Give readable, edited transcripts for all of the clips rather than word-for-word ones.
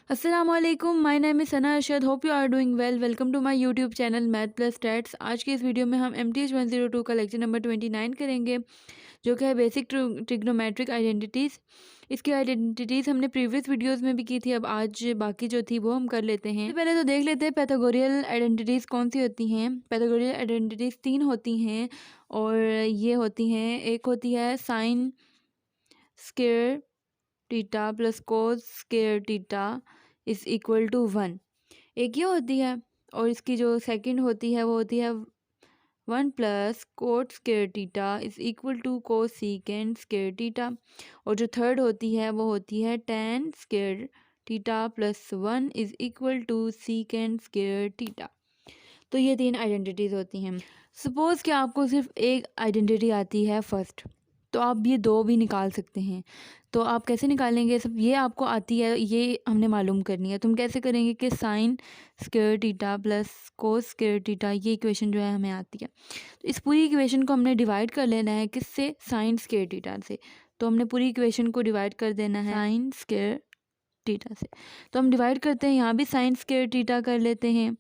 अस्सलामुअलैकुम, my name is Sana Arshad. Hope you are doing well. Welcome to my YouTube channel math plus stats. आज के इस video में हम MTH 102 का लेक्चर नंबर 29 करेंगे, जो कि है बेसिक ट्रिग्नोमेट्रिक आइडेंटिटीज़। इसकी आइडेंटिटीज़ हमने प्रीवियस वीडियोस में भी की थी। अब आज बाकी जो थी वो हम कर लेते हैं। पहले तो देख लेते हैं पाइथागोरियल आइडेंटिटीज़ कौन सी होती हैं। पाइथागोरियल आइडेंटिटीज़ 3 होती हैं और ये होती हैं, एक होती है sine square theta plus cos square theta is equal to 1, एक ये होती है। और इसकी जो सेकंड होती है वो होती है 1 plus cot square theta is equal to cosecant square theta. और जो थर्ड होती है वो होती है tan square theta plus 1 is equal to secant square theta. तो ये 3 आइडेंटिटीज़ होती हैं। सपोज़ कि आपको सिर्फ एक आइडेंटिटी आती है फर्स्ट, तो आप ये 2 भी निकाल सकते हैं। तो आप कैसे निकालेंगे? सब ये आपको आती है, ये हमने मालूम करनी है। तो हम कैसे करेंगे कि sign square theta plus cos square theta, ये इक्वेशन जो है हमें आती है। तो इस पूरी इक्वेशन को हमने डिवाइड कर लेना है, किससे? साइन स्क्वायर टीटा से। तो हमने पूरी इक्वेशन को डिवाइड कर देना है साइन स्क्वायर टीटा से। तो हम डिवाइड करते हैं, यहाँ भी साइन स्क्वायर टीटा कर लेते हैं,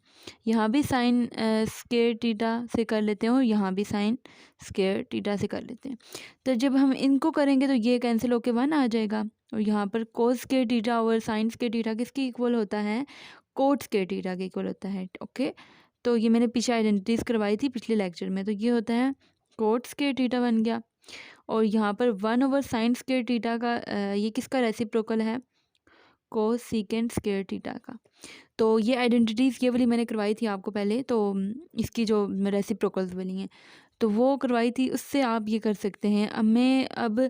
यहाँ भी साइन स्क्वायर टीटा से कर लेते हैं और यहाँ भी साइन स्क्वायर टीटा से कर लेते हैं। तो जब हम इनको करेंगे तो ये कैंसिल होके 1 आ जाएगा। और यहाँ पर कोस स्क्वायर टीटा और साइन स्क्वायर टीटा किसके इक्वल होता है? कोट स्क्वायर टीटा के इक्वल होता है। ओके, तो ये मैंने पीछे आइडेंटिटीज़ करवाई थी पिछले लेक्चर में। तो ये होता है कोट स्क्वायर टीटा बन गया। और यहाँ पर 1/sin स्क्वायर टीटा का ये किसका रेसिप्रोकल है? कोस सीकेंड स्क्वायर टीटा का। तो ये आइडेंटिटीज़ ये वाली मैंने करवाई थी आपको पहले। तो इसकी जो रेसिप्रोकल्स बनी हैं तो वो करवाई थी, उससे आप ये कर सकते हैं। हमें अब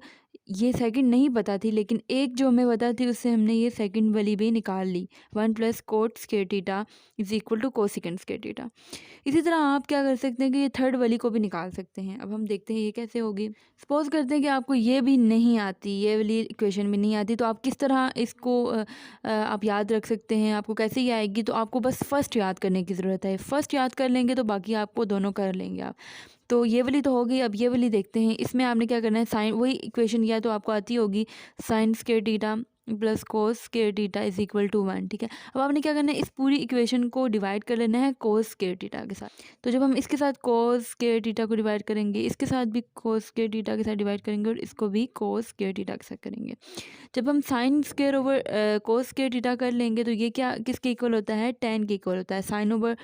ये सेकंड नहीं पता थी, लेकिन एक जो हमें पता थी उससे हमने ये सेकंड वाली भी निकाल ली। 1 plus cot square theta is equal to cosecant square theta. इसी तरह आप क्या कर सकते हैं कि ये थर्ड वाली को भी निकाल सकते हैं। अब हम देखते हैं ये कैसे होगी। सपोज़ करते हैं कि आपको ये भी नहीं आती, ये वाली इक्वेशन भी नहीं आती, तो आप किस तरह इसको आप याद रख सकते हैं? आपको कैसे ये आएगी? तो आपको बस फर्स्ट याद करने की ज़रूरत है। फर्स्ट याद कर लेंगे तो बाकी आपको दोनों कर लेंगे आप। तो ये वाली तो हो गई। अब ये वाली देखते हैं। इसमें आपने क्या करना है, साइन वही इक्वेशन या तो आपको आती होगी, sine square theta plus cos square theta is equal to 1। ठीक है, अब आपने क्या करना है, इस पूरी इक्वेशन को डिवाइड कर लेना है कोस स्क्वायर टीटा के साथ। तो जब हम इसके साथ कोस स्क्वायर टीटा को डिवाइड करेंगे, इसके साथ भी कोस स्क्वायर टीटा के साथ डिवाइड करेंगे और इसको भी कोस स्क्वायर टीटा के साथ करेंगे। जब हम साइन स्क्वायर ओवर कोस स्क्वायर टीटा कर लेंगे तो ये क्या किसके इक्वल होता है? टेन के इक्वल होता है। साइन ओवर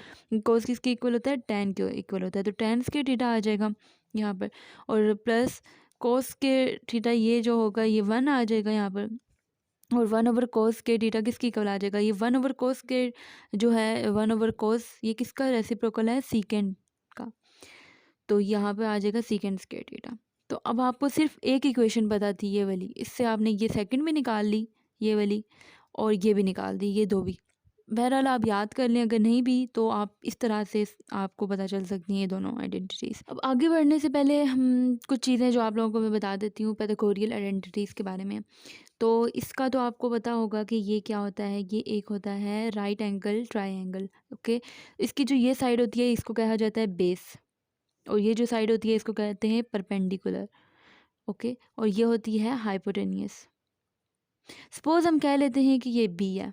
कोस किसके इक्वल होता है? टेन के इक्वल होता है। तो टेन स्क्वायर टीटा आ जाएगा यहाँ पर, और प्लस कोस स्क्वायर टीटा ये जो होगा ये 1 आ जाएगा यहाँ पर। और 1/cos स्क्वायर टीटा किसकी इक्वल आ जाएगा? ये 1/cos स्क्वायर जो है 1/cos, ये किसका रेसिप्रोकल है? सीकेंड का। तो यहाँ पे आ जाएगा सीकेंड स्क्वायर टीटा। तो अब आपको सिर्फ एक इक्वेशन पता थी, ये वाली। इससे आपने ये सेकंड भी निकाल ली, ये वाली, और ये भी निकाल दी, ये 2 भी। बहरहाल आप याद कर लें, अगर नहीं भी तो आप इस तरह से आपको पता चल सकती हैं ये दोनों आइडेंटिटीज़। अब आगे बढ़ने से पहले हम कुछ चीज़ें जो आप लोगों को मैं बता देती हूँ पाइथागोरियल आइडेंटिटीज़ के बारे में। तो इसका तो आपको पता होगा कि ये क्या होता है। ये एक होता है राइट एंगल ट्रायंगल। ओके, इसकी जो ये साइड होती है इसको कहा जाता है बेस, और ये जो साइड होती है इसको कहते हैं परपेंडिकुलर। ओके, और ये होती है हाइपोटेनियस। सपोज हम कह लेते हैं कि ये बी है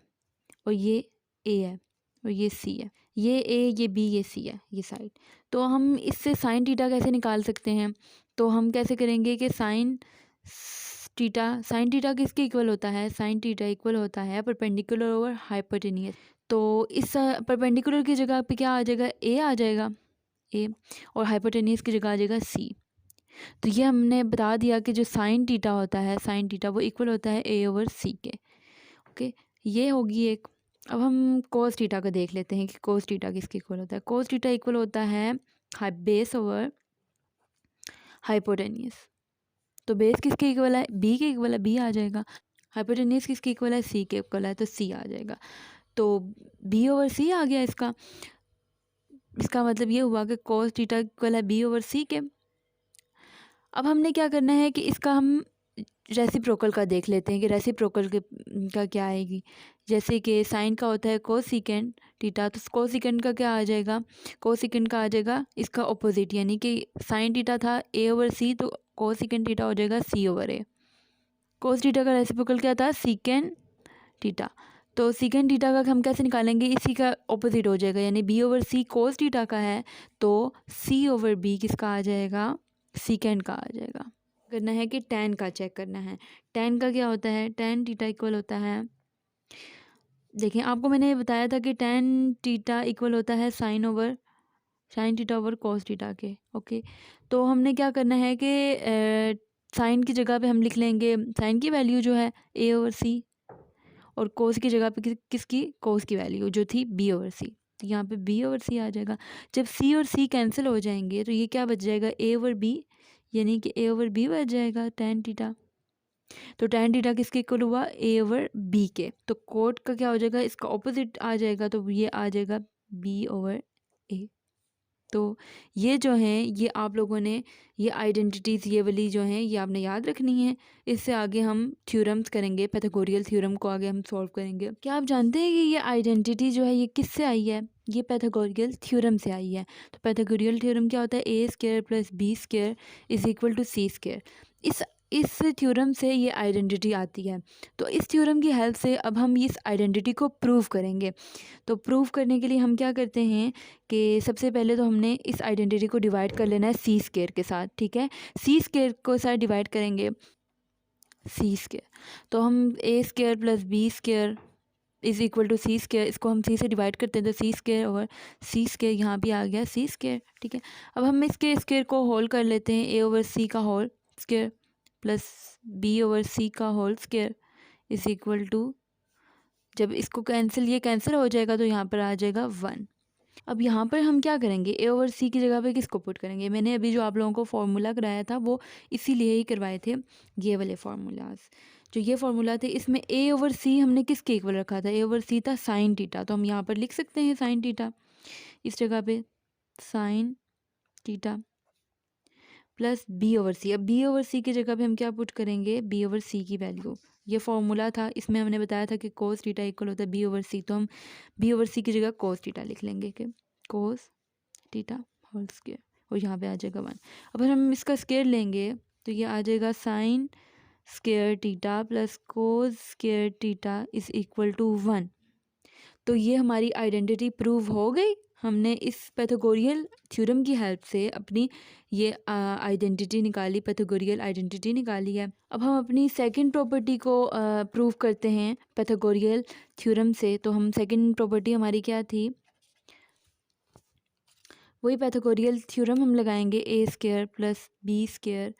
और ये ए है और ये सी है। ये ए, ये बी, ये सी है, ये साइड। तो हम इससे साइन टीटा कैसे निकाल सकते हैं? तो हम कैसे करेंगे कि साइन टीटा किसके इक्वल होता है? साइन टीटा इक्वल होता है परपेंडिकुलर ओवर हाइपोटेनियस। तो इस परपेंडिकुलर की जगह पे क्या आ जाएगा? ए आ जाएगा, ए, और हाइपोटेनियस की जगह आ जाएगा सी। तो ये हमने बता दिया कि जो साइन टीटा होता है, साइन टीटा वो इक्वल होता है ए ओवर सी के। ओके, ये होगी एक। अब हम कोस टीटा का देख लेते हैं कि कोस टीटा किसके इक्वल होता है। कोस टीटा इक्वल होता है बेस ओवर हाइपोटेनियस। तो बेस किसके इक्वल है? बी के इक्वल है, बी आ जाएगा। हाइपोटेनियस किसके इक्वल है? सी के इक्वल है, तो सी आ जाएगा। तो बी ओवर सी आ गया इसका। इसका मतलब ये हुआ कि कोस टीटा इक्वल है बी ओवर सी के। अब हमने क्या करना है कि इसका हम रेसिप्रोकल का देख लेते हैं कि रेसिप्रोकल के का क्या आएगी। जैसे कि साइन का होता है कोसिकेंड टीटा, तो कोसिकेंड का क्या आ जाएगा? कोसिकेंड का आ जाएगा इसका ऑपोजिट, यानी कि साइन टीटा था ए ओवर सी, तो कोसिकेंड टीटा हो जाएगा सी ओवर ए। कोस टीटा का रेसिप्रोकल क्या था? सीकेंड टीटा। तो सीकेंड थीटा का हम कैसे निकालेंगे, इसी का ऑपोजिट हो जाएगा, यानी बी ओवर सी कोस थीटा का है तो सी ओवर बी किसका आ जाएगा, सीकेंड का आ जाएगा। करना है कि टैन का चेक करना है। टैन का क्या होता है, टैन थीटा इक्वल होता है, देखिए आपको मैंने बताया था कि टैन थीटा इक्वल होता है sine theta over cos theta के। ओके, तो हमने क्या करना है कि साइन की जगह पे हम लिख लेंगे साइन की वैल्यू जो है ए ओवर सी, और कोस की जगह पे किसकी, कोस की वैल्यू जो थी बी ओवर सी, तो यहाँ पे बी ओवर सी आ जाएगा। जब सी और सी कैंसिल हो जाएंगे तो ये क्या बच जाएगा, ए ओवर बी, यानी कि ए ओवर बी बच जाएगा टैन थीटा। तो टैन थीटा किसके इक्वल हुआ, ए ओवर बी के। तो कोट का क्या हो जाएगा, इसका ऑपोजिट आ जाएगा, तो ये आ जाएगा बी ओवर ए। तो ये जो हैं ये आप लोगों ने ये आइडेंटिटीज़ ये वाली जो हैं ये आपने याद रखनी है। इससे आगे हम थ्योरम्स करेंगे, पाइथागोरियल थ्योरम को आगे हम सॉल्व करेंगे। क्या आप जानते हैं कि ये आइडेंटिटी जो है ये किससे आई है, ये पाइथागोरियल थ्योरम से आई है। तो पाइथागोरियल थ्योरम क्या होता है, a square plus b square is equal to c square. इस थ्योरम से ये आइडेंटिटी आती है। तो इस थ्योरम की हेल्प से अब हम इस आइडेंटिटी को प्रूव करेंगे। तो प्रूव करने के लिए हम क्या करते हैं कि सबसे पहले तो हमने इस आइडेंटिटी को डिवाइड कर लेना है सी स्क्वायर के साथ, ठीक है। सी स्क्वायर को साथ डिवाइड करेंगे सी स्क्वायर, तो हम a square plus b square is equal to c square, इसको हम सी से डिवाइड करते हैं तो सी स्क्वायर और सी स्क्वायर यहाँ भी आ गया सी स्क्वायर, ठीक है। अब हम इसके स्क्वायर को होल कर लेते हैं, ए ओवर सी का whole square plus b over c का whole square is equal to, जब इसको ये कैंसिल हो जाएगा तो यहाँ पर आ जाएगा 1। अब यहाँ पर हम क्या करेंगे, ए ओवर सी की जगह पे किसको पुट करेंगे, मैंने अभी जो आप लोगों को फार्मूला कराया था वो इसीलिए ही करवाए थे, ये वाले फार्मूलाज जो ये फार्मूला थे इसमें ए ओवर सी हमने किसके इक्वल रखा था, ए ओवर सी था साइन थीटा, तो हम यहाँ पर लिख सकते हैं साइन थीटा, इस जगह पे sine theta plus b over c. अब बी ओवर सी की जगह पे हम क्या पुट करेंगे, बी ओवर सी की वैल्यू, ये फॉर्मूला था इसमें हमने बताया था कि कोस थीटा इक्वल होता है बी ओवर सी, तो हम बी ओवर सी की जगह कोस थीटा लिख लेंगे कि कोस थीटा होल स्क्वायर, और यहाँ पे आ जाएगा 1। अब हम इसका स्क्वायर लेंगे तो ये आ जाएगा sine square theta plus cos square theta is equal to 1। तो ये हमारी आइडेंटिटी प्रूव हो गई। हमने इस पाइथागोरियल थ्योरम की हेल्प से अपनी ये आइडेंटिटी निकाली, पाइथागोरियल आइडेंटिटी निकाली है। अब हम अपनी सेकंड प्रॉपर्टी को प्रूव करते हैं पाइथागोरियल थ्योरम से। तो हम सेकंड प्रॉपर्टी हमारी क्या थी, वही पाइथागोरियल थ्योरम हम लगाएंगे, a square plus b square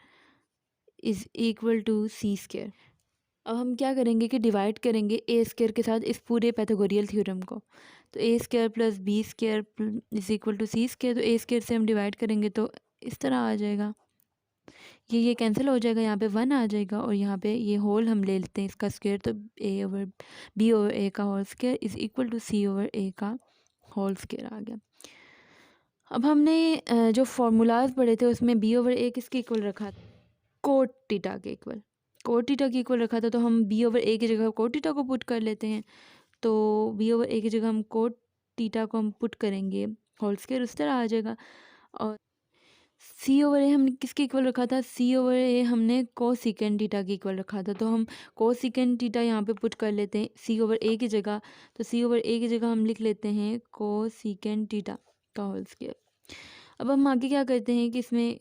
is equal to c square. अब हम क्या करेंगे कि डिवाइड करेंगे ए स्क्वायर के साथ इस पूरे पाइथागोरियल थ्योरम को, तो a square plus b square is equal to c square, तो ए स्क्वायर से हम डिवाइड करेंगे तो इस तरह आ जाएगा, ये कैंसिल हो जाएगा, यहाँ पे 1 आ जाएगा, और यहाँ पे ये होल हम ले लेते हैं इसका स्क्वायर, तो a over b over a का whole square is equal to C over a का होल स्क्वायर आ गया। अब हमने जो फार्मूलाज पढ़े थे उसमें बी ओवर ए किसके इक्वल रखा था, कोट थीटा के इक्वल, कोट थीटा के इक्वल रखा था, तो हम बी ओवर ए की जगह कोट थीटा को पुट कर लेते हैं। तो बी ओवर ए की जगह हम कोट थीटा को हम पुट करेंगे, होल स्क्वायर उस तरह आ जाएगा। और सी ओवर ए हमने किसके इक्वल रखा था, सी ओवर ए हमने कोसिकेंड थीटा के इक्वल रखा था, तो हम कोसिकेंड थीटा यहाँ पे पुट कर लेते हैं सी ओवर ए की जगह। तो सी ओवर ए की जगह हम लिख लेते हैं कोसिकेंड थीटा का होल स्क्वायर। अब हम आगे क्या करते हैं कि इसमें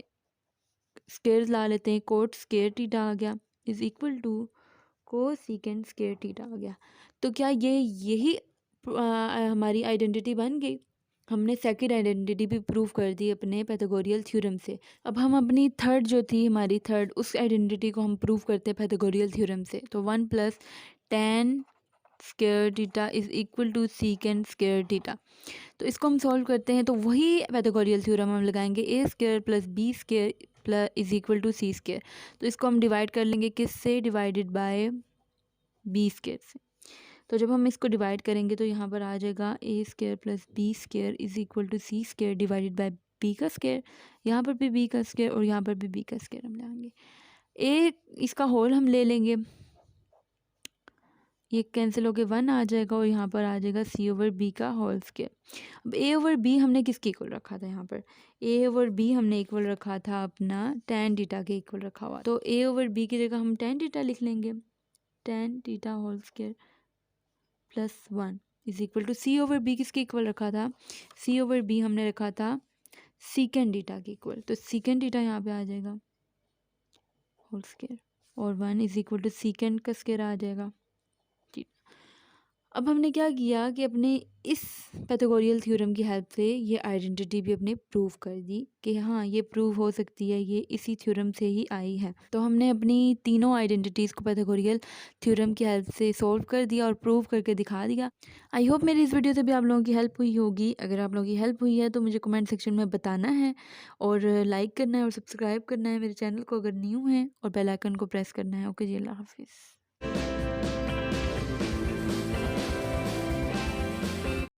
स्क्वायर ला लेते हैं, कोट स्क्वायर थीटा आ गया is equal to cosecant square theta आ गया। तो क्या यही हमारी आइडेंटिटी बन गई, हमने सेकंड आइडेंटिटी भी प्रूव कर दी अपने पाइथागोरियल थ्योरम से। अब हम अपनी थर्ड जो थी हमारी थर्ड, उस आइडेंटिटी को हम प्रूव करते हैं पाइथागोरियल थ्योरम से। तो 1 plus tan square theta is equal to secant square theta. तो इसको हम सॉल्व करते हैं तो वही पाइथागोरियल थ्योरम हम लगाएंगे, a square plus b square plus is equal to c square. तो इसको हम डिवाइड कर लेंगे किससे, डिवाइडेड बाय बी स्क्वायर से। तो जब हम इसको डिवाइड करेंगे तो यहाँ पर आ जाएगा a square plus b square is equal to c square divided by b का स्क्वायर, यहाँ पर भी बी का स्क्वायर और यहाँ पर भी बी का स्क्वायर हम लाएंगे। ए इसका होल हम ले लेंगे, ये कैंसिल होके 1 आ जाएगा और यहाँ पर आ जाएगा सी ओवर बी का होल स्क्वायर। अब ए ओवर बी हमने किसके इक्वल रखा था, यहाँ पर ए ओवर बी हमने इक्वल रखा था अपना टेन थीटा के इक्वल रखा हुआ, तो ए ओवर बी की जगह हम टेन थीटा लिख लेंगे, ten theta whole square plus 1 is equal to C over B किसके इक्वल रखा था, सी ओवर बी हमने रखा था सीकेंड डीटा के इक्वल, तो सीकेंड डीटा यहाँ पे आ जाएगा होल स्क्वायर और 1 इज इक्वल टू सीकेंड का स्क्वायर आ जाएगा। ठीक, अब हमने क्या किया कि अपने इस पैथागोरियल थ्योरम की हेल्प से ये आइडेंटिटी भी अपने प्रूव कर दी कि हाँ ये प्रूव हो सकती है, ये इसी थ्योरम से ही आई है। तो हमने अपनी तीनों आइडेंटिटीज़ को पैथागोरियल थ्योरम की हेल्प से सॉल्व कर दिया और प्रूव करके दिखा दिया। आई होप मेरी इस वीडियो से भी आप लोगों की हेल्प हुई होगी। अगर आप लोगों की हेल्प हुई है तो मुझे कमेंट सेक्शन में बताना है और लाइक करना है और सब्सक्राइब करना है मेरे चैनल को अगर न्यू है, और बेल आइकन को प्रेस करना है। ओके जी, अल्लाह हाफिज़।